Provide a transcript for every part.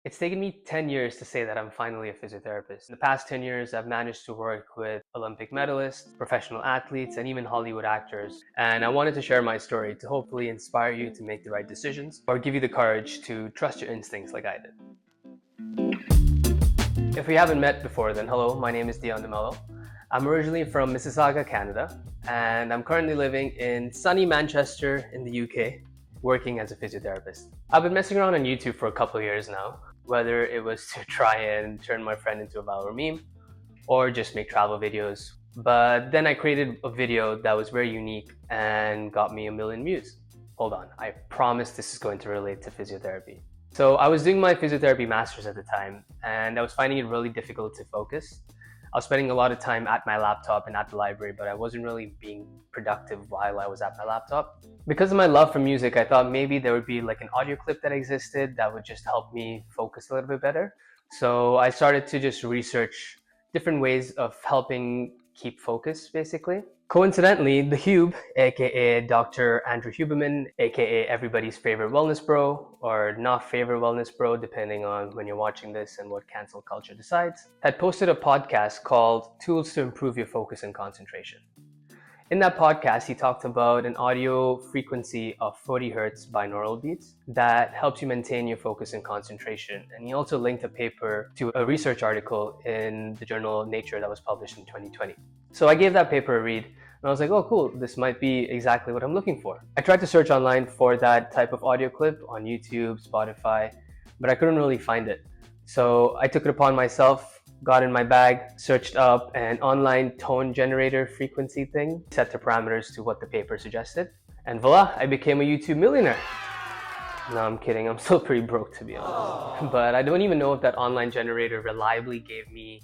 It's taken me 10 years to say that I'm finally a physiotherapist. In the past 10 years, I've managed to work with Olympic medalists, professional athletes, and even Hollywood actors. And I wanted to share my story to hopefully inspire you to make the right decisions or give you the courage to trust your instincts like I did. If we haven't met before, then hello, my name is Dion DeMello. I'm originally from Mississauga, Canada, and I'm currently living in sunny Manchester in the UK, working as a physiotherapist. I've been messing around on YouTube for a couple of years now, whether it was to try and turn my friend into a viral meme or just make travel videos. But then I created a video that was very unique and got me 1 million views. Hold on, I promise this is going to relate to physiotherapy. So I was doing my physiotherapy master's at the time, and I was finding it really difficult to focus. I was spending a lot of time at my laptop and at the library, but I wasn't really being productive while I was at my laptop. Because of my love for music, I thought maybe there would be like an audio clip that existed that would just help me focus a little bit better. So I started to just research different ways of helping keep focus, basically. Coincidentally, the Hube, aka Dr. Andrew Huberman, aka everybody's favorite wellness bro, or not favorite wellness bro, depending on when you're watching this and what cancel culture decides, had posted a podcast called Tools to Improve Your Focus and Concentration. In that podcast, he talked about an audio frequency of 40 hertz binaural beats that helps you maintain your focus and concentration. And he also linked a paper to a research article in the journal Nature that was published in 2020. So I gave that paper a read, and I was like, oh cool, this might be exactly what I'm looking for. I tried to search online for that type of audio clip on YouTube, Spotify, but I couldn't really find it. So I took it upon myself, got in my bag, searched up an online tone generator frequency thing, set the parameters to what the paper suggested, and voila, I became a YouTube millionaire. No, I'm kidding, I'm still pretty broke to be honest. But I don't even know if that online generator reliably gave me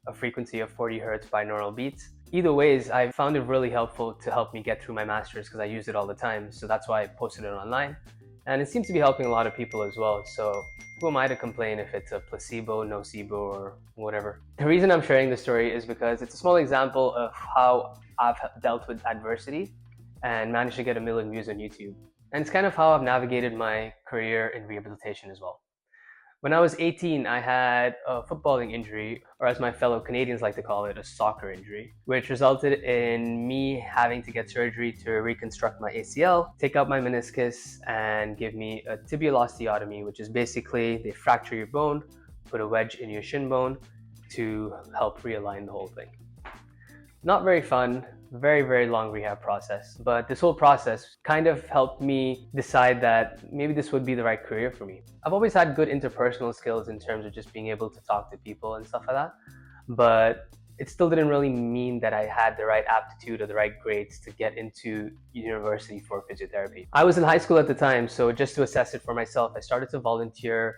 a frequency of 40 hertz binaural beats. Either ways, I found it really helpful to help me get through my master's because I use it all the time, so that's why I posted it online. And it seems to be helping a lot of people as well, so who am I to complain if it's a placebo, nocebo, or whatever? The reason I'm sharing this story is because it's a small example of how I've dealt with adversity and managed to get 1 million views on YouTube. And it's kind of how I've navigated my career in rehabilitation as well. When I was 18, I had a footballing injury, or as my fellow Canadians like to call it, a soccer injury, which resulted in me having to get surgery to reconstruct my ACL, take out my meniscus, and give me a tibial osteotomy, which is basically they fracture your bone, put a wedge in your shin bone to help realign the whole thing. Not very fun, very, very long rehab process. But this whole process kind of helped me decide that maybe this would be the right career for me. I've always had good interpersonal skills in terms of just being able to talk to people and stuff like that. But it still didn't really mean that I had the right aptitude or the right grades to get into university for physiotherapy. I was in high school at the time, so just to assess it for myself, I started to volunteer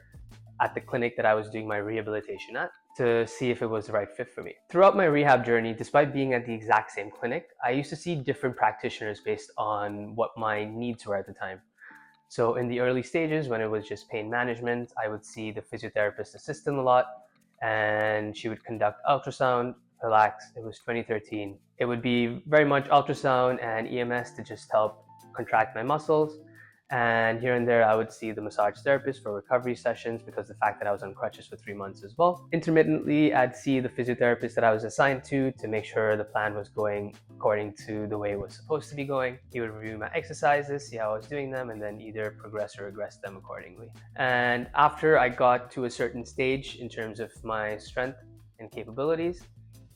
at the clinic that I was doing my rehabilitation at to see if it was the right fit for me. Throughout my rehab journey, despite being at the exact same clinic, I used to see different practitioners based on what my needs were at the time. So in the early stages, when it was just pain management, I would see the physiotherapist assistant a lot, and she would conduct ultrasound. Relax, it was 2013. It would be very much ultrasound and EMS to just help contract my muscles. And here and there, I would see the massage therapist for recovery sessions because the fact that I was on crutches for 3 months as well. Intermittently, I'd see the physiotherapist that I was assigned to make sure the plan was going according to the way it was supposed to be going. He would review my exercises, see how I was doing them, and then either progress or regress them accordingly. And after I got to a certain stage in terms of my strength and capabilities,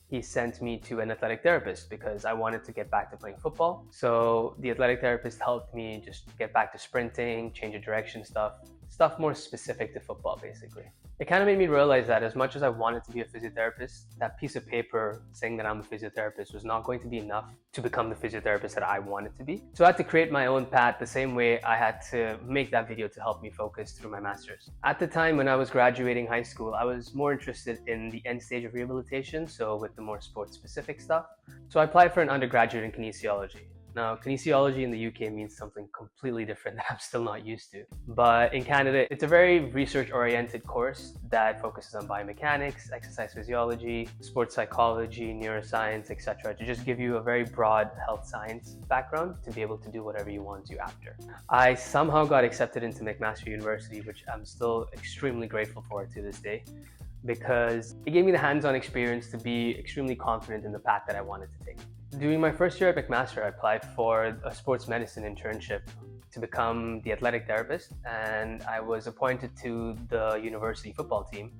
he sent me to an athletic therapist because I wanted to get back to playing football. So the athletic therapist helped me just get back to sprinting, change of direction stuff more specific to football basically. It kind of made me realize that as much as I wanted to be a physiotherapist, that piece of paper saying that I'm a physiotherapist was not going to be enough to become the physiotherapist that I wanted to be. So I had to create my own path the same way I had to make that video to help me focus through my master's. At the time when I was graduating high school, I was more interested in the end stage of rehabilitation, so with the more sports specific stuff. So I applied for an undergraduate in kinesiology. Now, kinesiology in the UK means something completely different that I'm still not used to. But in Canada, it's a very research-oriented course that focuses on biomechanics, exercise physiology, sports psychology, neuroscience, etc. to just give you a very broad health science background to be able to do whatever you want to after. I somehow got accepted into McMaster University, which I'm still extremely grateful for to this day, because it gave me the hands-on experience to be extremely confident in the path that I wanted to take. During my first year at McMaster, I applied for a sports medicine internship to become the athletic therapist, and I was appointed to the university football team,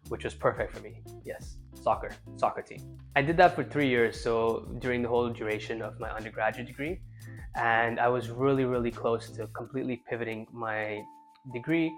which was perfect for me. Yes, soccer team. I did that for 3 years, so during the whole duration of my undergraduate degree, and I was really close to completely pivoting my degree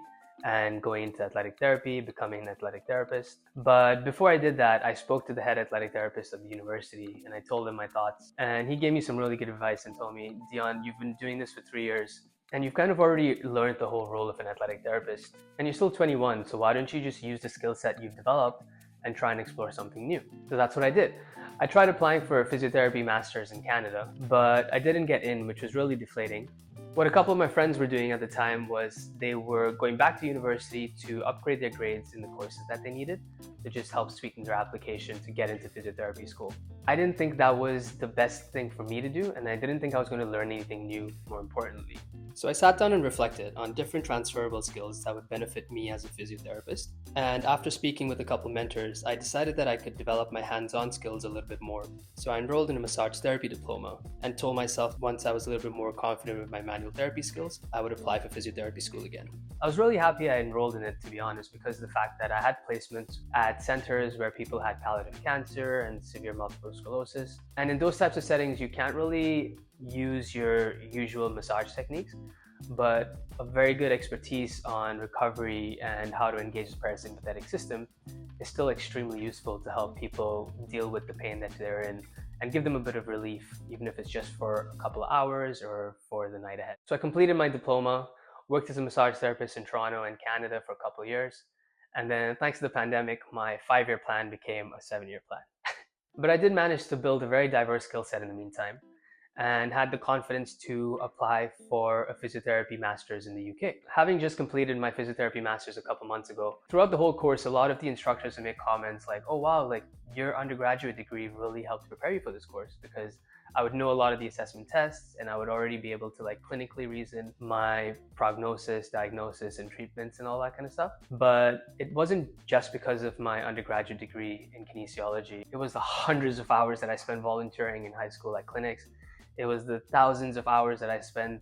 and going into athletic therapy, becoming an athletic therapist. But before I did that, I spoke to the head athletic therapist of the university and I told him my thoughts. And he gave me some really good advice and told me, Dion, you've been doing this for 3 years and you've kind of already learned the whole role of an athletic therapist. And you're still 21, so why don't you just use the skill set you've developed and try and explore something new? So that's what I did. I tried applying for a physiotherapy master's in Canada, but I didn't get in, which was really deflating. What a couple of my friends were doing at the time was they were going back to university to upgrade their grades in the courses that they needed to just help sweeten their application to get into physiotherapy school. I didn't think that was the best thing for me to do, and I didn't think I was going to learn anything new, more importantly. So I sat down and reflected on different transferable skills that would benefit me as a physiotherapist. And after speaking with a couple mentors, I decided that I could develop my hands-on skills a little bit more. So I enrolled in a massage therapy diploma and told myself once I was a little bit more confident with my manual therapy skills, I would apply for physiotherapy school again. I was really happy I enrolled in it, to be honest, because of the fact that I had placements at centers where people had palliative cancer and severe multiple sclerosis. And in those types of settings, you can't really use your usual massage techniques, but a very good expertise on recovery and how to engage the parasympathetic system is still extremely useful to help people deal with the pain that they're in and give them a bit of relief, even if it's just for a couple of hours or for the night ahead. So I completed my diploma, worked as a massage therapist in Toronto and Canada for a couple of years, and then thanks to the pandemic, my 5-year plan became a 7-year plan. But I did manage to build a very diverse skill set in the meantime, and had the confidence to apply for a physiotherapy master's in the UK. Having just completed my physiotherapy master's a couple months ago, throughout the whole course, a lot of the instructors would make comments like, oh wow, like your undergraduate degree really helped prepare you for this course, because I would know a lot of the assessment tests and I would already be able to like clinically reason my prognosis, diagnosis, and treatments and all that kind of stuff. But it wasn't just because of my undergraduate degree in kinesiology. It was the hundreds of hours that I spent volunteering in high school at clinics. It was the thousands of hours that I spent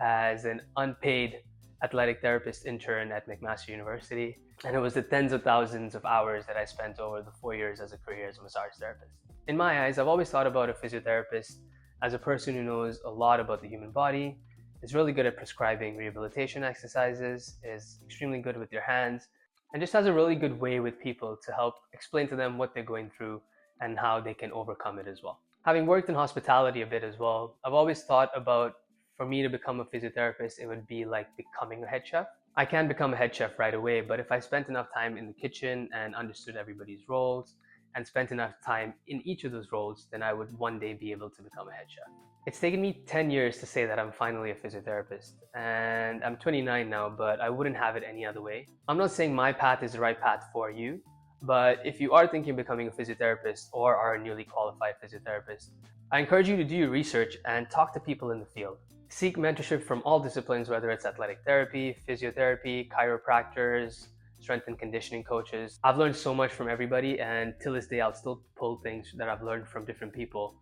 as an unpaid athletic therapist intern at McMaster University. And it was the tens of thousands of hours that I spent over the 4 years as a career as a massage therapist. In my eyes, I've always thought about a physiotherapist as a person who knows a lot about the human body, is really good at prescribing rehabilitation exercises, is extremely good with your hands, and just has a really good way with people to help explain to them what they're going through and how they can overcome it as well. Having worked in hospitality a bit as well, I've always thought about, for me to become a physiotherapist, it would be like becoming a head chef. I can become a head chef right away, but if I spent enough time in the kitchen and understood everybody's roles and spent enough time in each of those roles, then I would one day be able to become a head chef. It's taken me 10 years to say that I'm finally a physiotherapist, and I'm 29 now, but I wouldn't have it any other way. I'm not saying my path is the right path for you, but if you are thinking of becoming a physiotherapist or are a newly qualified physiotherapist, I encourage you to do your research and talk to people in the field. Seek mentorship from all disciplines, whether it's athletic therapy, physiotherapy, chiropractors, strength and conditioning coaches. I've learned so much from everybody, and till this day, I'll still pull things that I've learned from different people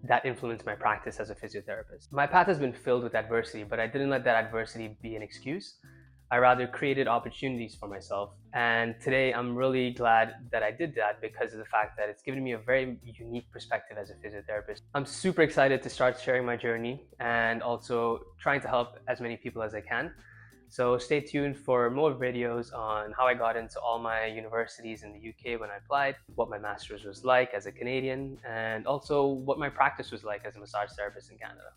that influenced my practice as a physiotherapist. My path has been filled with adversity, but I didn't let that adversity be an excuse. I rather created opportunities for myself. And today I'm really glad that I did that because of the fact that it's given me a very unique perspective as a physiotherapist. I'm super excited to start sharing my journey and also trying to help as many people as I can. So stay tuned for more videos on how I got into all my universities in the UK when I applied, what my master's was like as a Canadian, and also what my practice was like as a massage therapist in Canada.